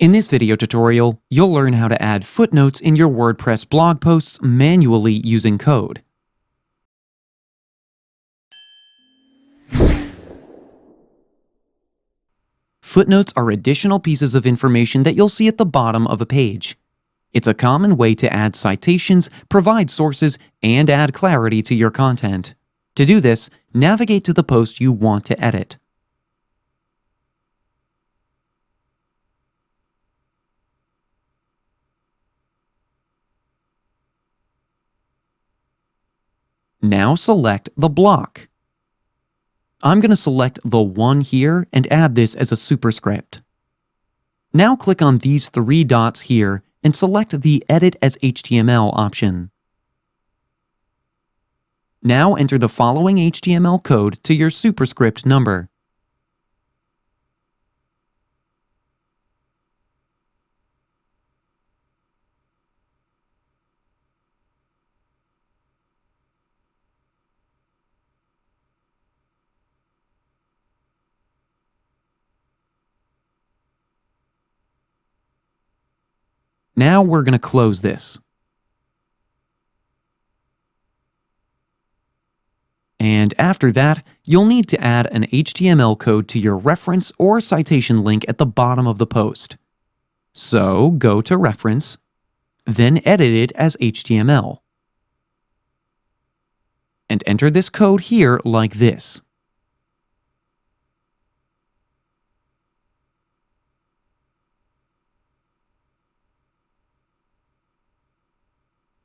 In this video tutorial, you'll learn how to add footnotes in your WordPress blog posts manually using code. Footnotes are additional pieces of information that you'll see at the bottom of a page. It's a common way to add citations, provide sources, and add clarity to your content. To do this, navigate to the post you want to edit. Now select the block. I'm going to select the 1 here and add this as a superscript. Now click on these 3 dots here and select the Edit as HTML option. Now enter the following HTML code to your superscript number. Now we're going to close this. And after that, you'll need to add an HTML code to your reference or citation link at the bottom of the post. So go to Reference, then edit it as HTML. And enter this code here like this.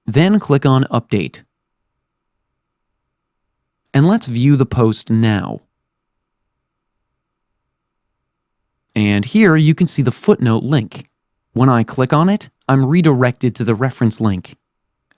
Then click on Update. And let's view the post now. And here you can see the footnote link. When I click on it, I'm redirected to the reference link.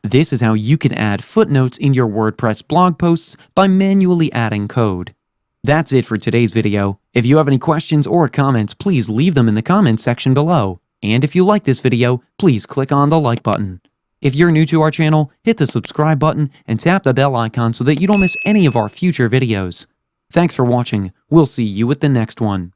This is how you can add footnotes in your WordPress blog posts by manually adding code. That's it for today's video. If you have any questions or comments, please leave them in the comments section below. And if you like this video, please click on the like button. If you're new to our channel, hit the subscribe button and tap the bell icon so that you don't miss any of our future videos. Thanks for watching. We'll see you at the next one.